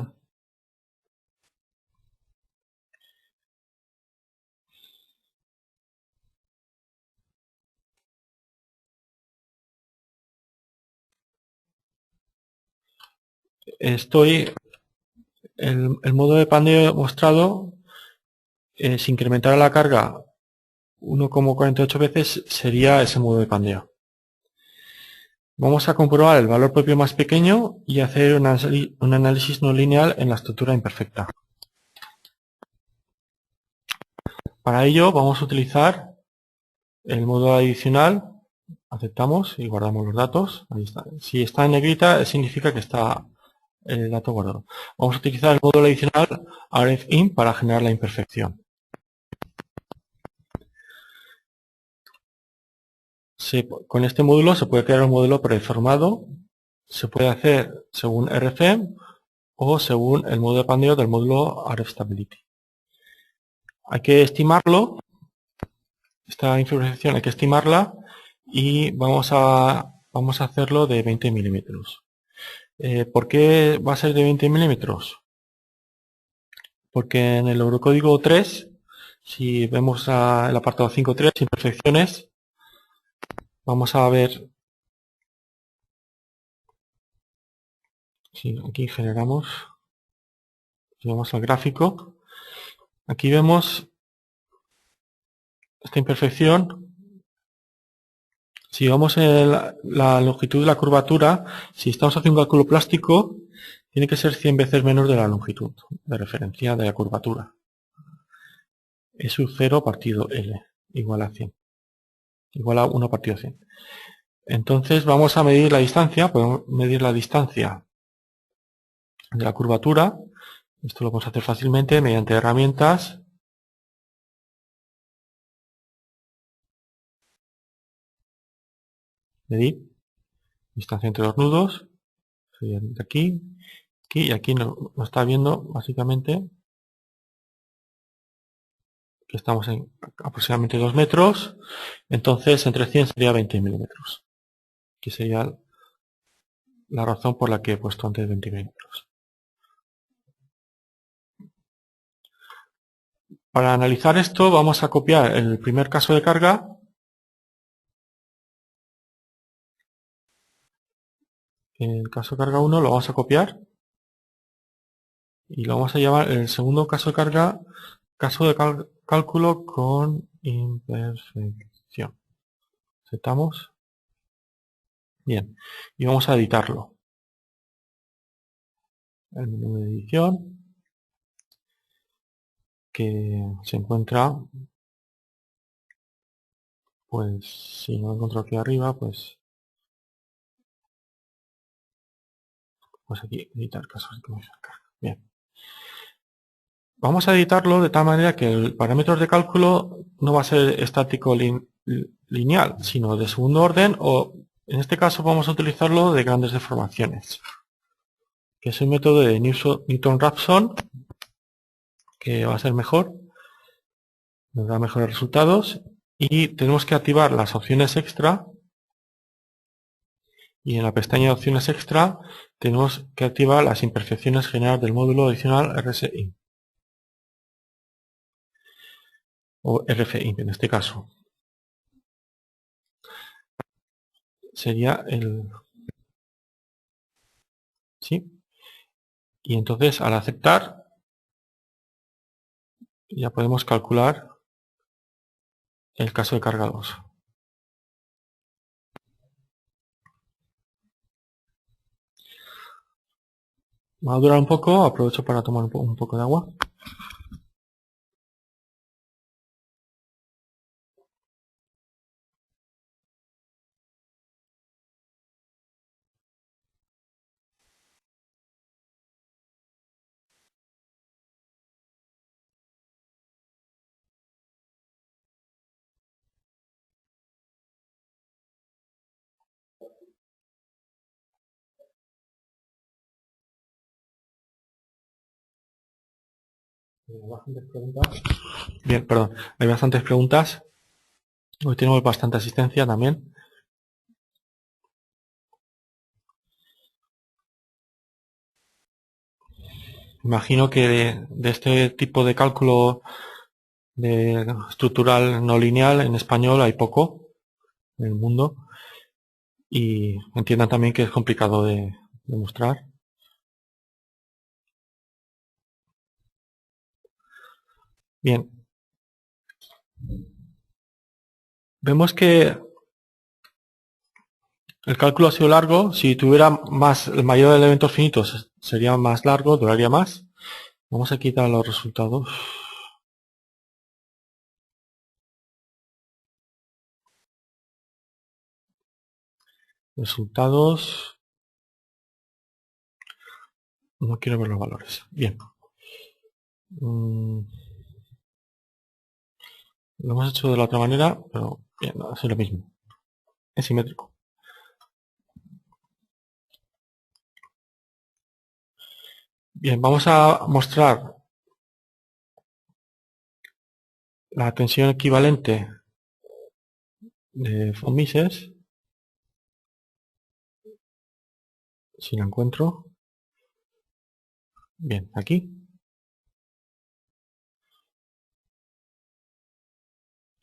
Speaker 1: el modo de pandeo mostrado, si incrementara la carga 1,48 veces, sería ese modo de pandeo. Vamos a comprobar el valor propio más pequeño y hacer un análisis no lineal en la estructura imperfecta. Para ello vamos a utilizar el módulo adicional, aceptamos y guardamos los datos. Ahí está. Si está en negrita significa que está el dato guardado. Vamos a utilizar el módulo adicional RFIM para generar la imperfección. Con este módulo se puede crear un modelo preformado, se puede hacer según RFM o según el modo de pandeo del módulo RF Stability. Hay que estimarlo, esta imperfección hay que estimarla y vamos a hacerlo de 20 milímetros. ¿Por qué va a ser de 20 milímetros? Porque en el Eurocódigo 3, si vemos el apartado 5.3, imperfecciones, vamos a ver, si aquí generamos, si vamos al gráfico, aquí vemos esta imperfección. Si vamos en la longitud de la curvatura, si estamos haciendo un cálculo plástico, tiene que ser 100 veces menos de la longitud de referencia de la curvatura. E sub 0 partido L igual a 100. Igual a 1 partido 100. Entonces vamos a medir la distancia. Podemos medir la distancia de la curvatura. Esto lo podemos hacer fácilmente mediante herramientas. Medir distancia entre los nudos. Sería de aquí, aquí y aquí nos está viendo básicamente que estamos en aproximadamente 2 metros. Entonces entre 100 sería 20 milímetros. Que sería la razón por la que he puesto antes 20 milímetros. Para analizar esto vamos a copiar el primer caso de carga. El caso de carga 1 lo vamos a copiar y lo vamos a llamar el segundo caso de carga, caso de cálculo con imperfección. Aceptamos. Bien, y vamos a editarlo. El menú de edición que se encuentra, pues si no lo encuentro aquí arriba, pues aquí editar casos de carga. Bien. Vamos a editarlo de tal manera que el parámetro de cálculo no va a ser estático lineal, sino de segundo orden, o en este caso vamos a utilizarlo de grandes deformaciones, que es un método de Newton-Raphson, que va a ser mejor, nos da mejores resultados, y tenemos que activar las opciones extra, y en la pestaña de opciones extra tenemos que activar las imperfecciones generales del módulo adicional RSI. O RFI en este caso. Sería el... ¿Sí? Y entonces al aceptar ya podemos calcular el caso de carga 2. Va a durar un poco, aprovecho para tomar un poco de agua. Bien, perdón, hay bastantes preguntas. Hoy tenemos bastante asistencia también. Imagino que de este tipo de cálculo estructural no lineal en español hay poco en el mundo. Y entiendan también que es complicado de demostrar. Bien. Vemos que el cálculo ha sido largo. Si tuviera más, el mayor de elementos finitos sería más largo, duraría más. Vamos a quitar los resultados. Resultados. No quiero ver los valores. Bien. Lo hemos hecho de la otra manera, pero bien, es lo mismo. Es simétrico. Bien, vamos a mostrar la tensión equivalente de von Mises. Si la encuentro. Bien, aquí.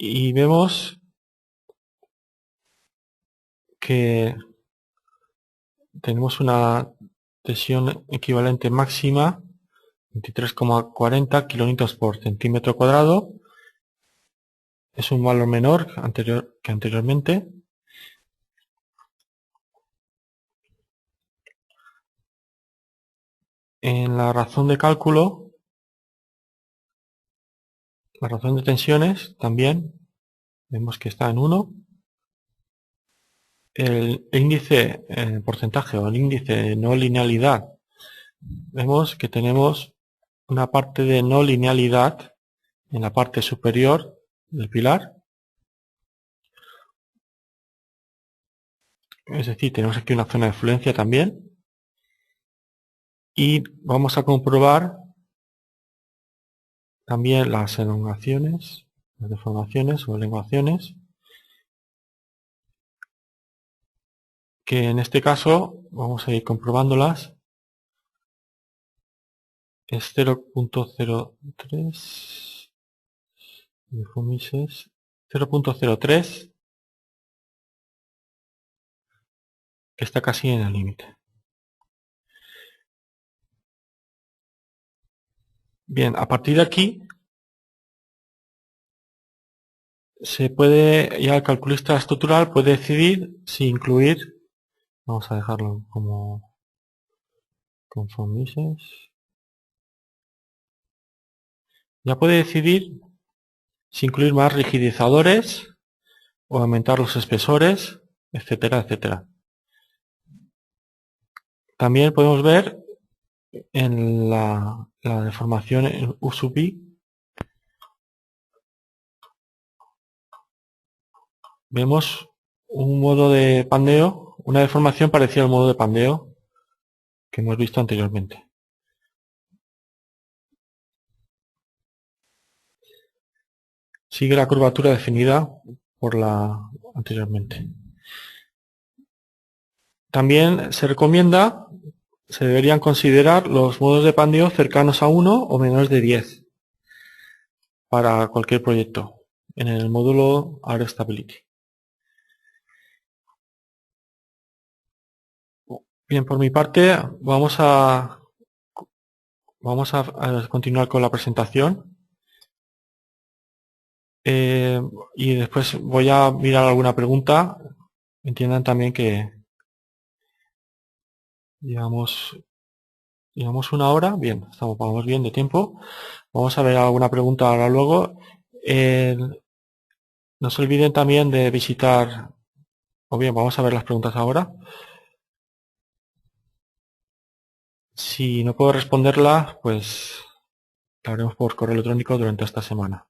Speaker 1: Y vemos que tenemos una tensión equivalente máxima 23,40 kilonewtons por centímetro cuadrado. Es un valor menor que anteriormente. En la razón de cálculo, la razón de tensiones también vemos que está en 1. El índice, el porcentaje o el índice de no linealidad, vemos que tenemos una parte de no linealidad en la parte superior del pilar. Es decir, tenemos aquí una zona de fluencia también. Y vamos a comprobar también las elongaciones, las deformaciones o elongaciones, que en este caso vamos a ir comprobándolas. Es 0.03, 0.03, que está casi en el límite. Bien, a partir de aquí se puede, ya el calculista estructural puede decidir si incluir, vamos a dejarlo como conformices, ya puede decidir si incluir más rigidizadores o aumentar los espesores, etcétera, etcétera. También podemos ver en la deformación en U sub I, vemos un modo de pandeo, una deformación parecida al modo de pandeo que hemos visto anteriormente. Sigue la curvatura definida por la anteriormente. También se recomienda, se deberían considerar los modos de pandeo cercanos a 1 o menores de 10 para cualquier proyecto en el módulo Aerostability. Bien, por mi parte vamos a continuar con la presentación. Y después voy a mirar alguna pregunta. Entiendan también que llevamos 1 hora. Bien, vamos bien de tiempo. Vamos a ver alguna pregunta ahora luego. No se olviden también de visitar, o bien, vamos a ver las preguntas ahora. Si no puedo responderlas, pues la haremos por correo electrónico durante esta semana.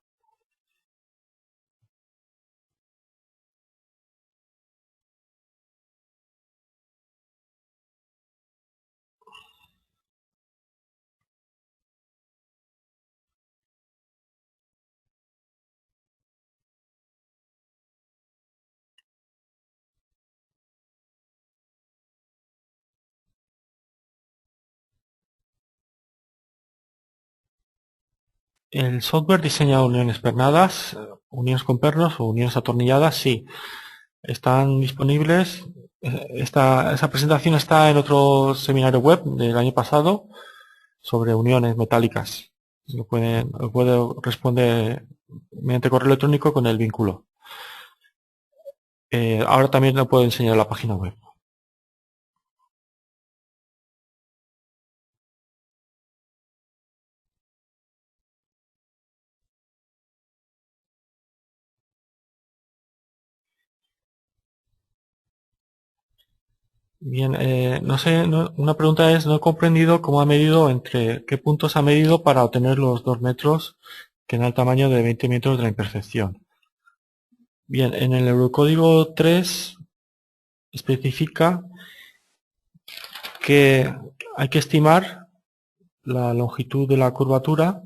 Speaker 1: El software diseña uniones pernadas, uniones con pernos o uniones atornilladas, sí. Están disponibles. Esa presentación está en otro seminario web del año pasado sobre uniones metálicas. Lo puedo responder mediante correo electrónico con el vínculo. Ahora también lo puedo enseñar en la página web. Bien, no sé, una pregunta es, no he comprendido cómo ha medido, entre qué puntos ha medido para obtener los 2 metros que dan el tamaño de 20 metros de la imperfección. Bien, en el Eurocódigo 3 especifica que hay que estimar la longitud de la curvatura,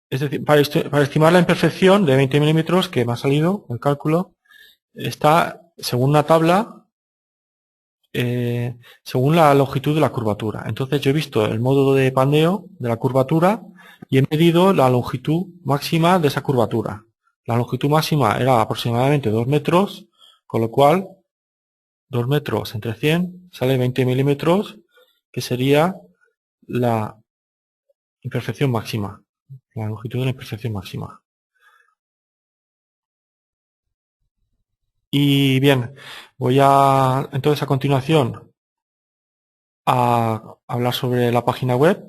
Speaker 1: es decir, para estimar la imperfección de 20 milímetros que me ha salido el cálculo, está según una tabla, según la longitud de la curvatura. Entonces yo he visto el módulo de pandeo de la curvatura y he medido la longitud máxima de esa curvatura. La longitud máxima era aproximadamente 2 metros, con lo cual 2 metros entre 100 sale 20 milímetros, que sería la imperfección máxima, la longitud de la imperfección máxima. Y bien, voy a, entonces a continuación, a hablar sobre la página web.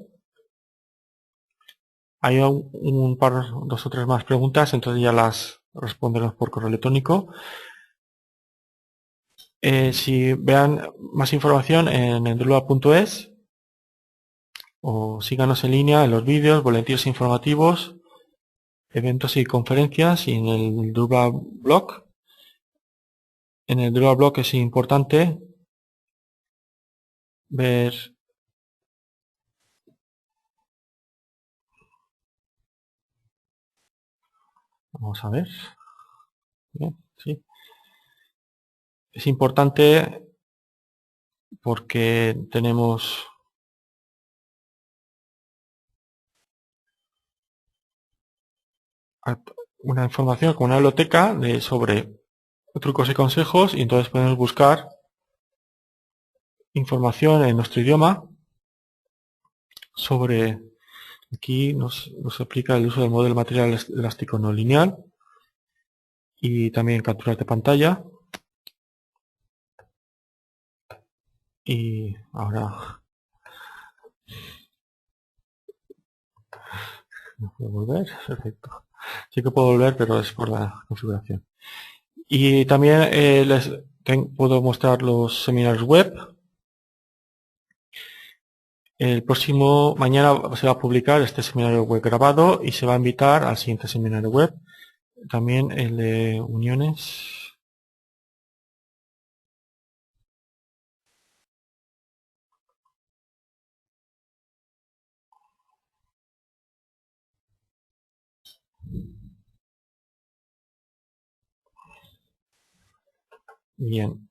Speaker 1: Hay dos o tres más preguntas, entonces ya las responderemos por correo electrónico. Si vean más información en endrulab.es o síganos en línea en los vídeos, boletines informativos, eventos y conferencias y en el Drupal blog. En el Drupal blog es importante ver vamos a ver. Bien, sí. Es importante porque tenemos una información como una biblioteca sobre trucos y consejos y entonces podemos buscar información en nuestro idioma sobre, aquí nos explica el uso del modelo material elástico no lineal y también capturas de pantalla. Y ahora no puedo volver, perfecto. Sí que puedo volver, pero es por la configuración. Y también puedo mostrar los seminarios web. Mañana se va a publicar este seminario web grabado y se va a invitar al siguiente seminario web. También el de uniones. Bien.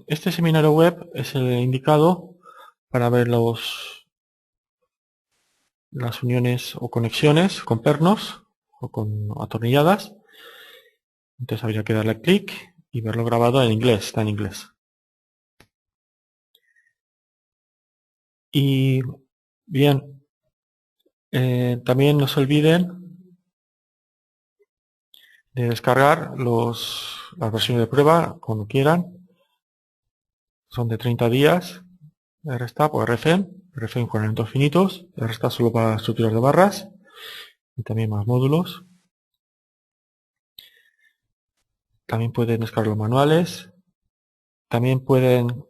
Speaker 1: Este seminario web es el indicado para ver las uniones o conexiones con pernos o con atornilladas. Entonces habría que darle clic y verlo grabado en inglés, está en inglés. Y bien, también no se olviden de descargar las versiones de prueba cuando quieran. Son de 30 días. RSTAP o RFEM con elementos finitos. RSTAP solo para estructuras de barras y también más módulos. También pueden descargar los manuales. También pueden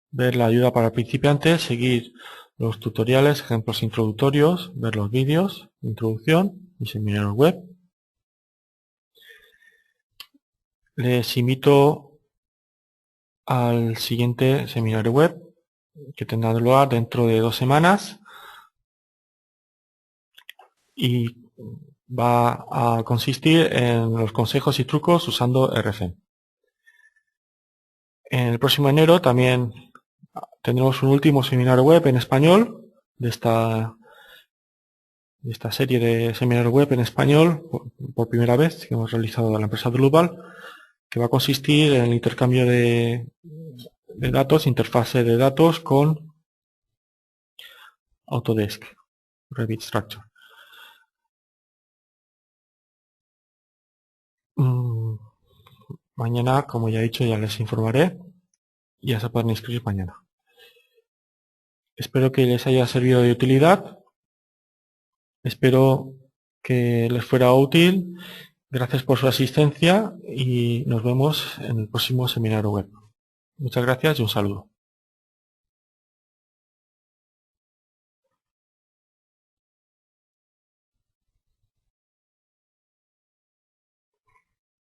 Speaker 1: ver la ayuda para principiantes, seguir los tutoriales, ejemplos introductorios, ver los vídeos, introducción y seminarios web. Les invito al siguiente seminario web que tendrá lugar dentro de 2 semanas y va a consistir en los consejos y trucos usando RFEM. En el próximo enero también tendremos un último seminario web en español de esta serie de seminarios web en español por primera vez que hemos realizado en la empresa Drupal, que va a consistir en el intercambio de datos, interfase de datos con Autodesk Revit Structure. Mañana, como ya he dicho, ya les informaré y ya se pueden inscribir mañana. Espero que les haya servido de utilidad. Espero que les fuera útil. Gracias por su asistencia y nos vemos en el próximo seminario web. Muchas gracias y un saludo.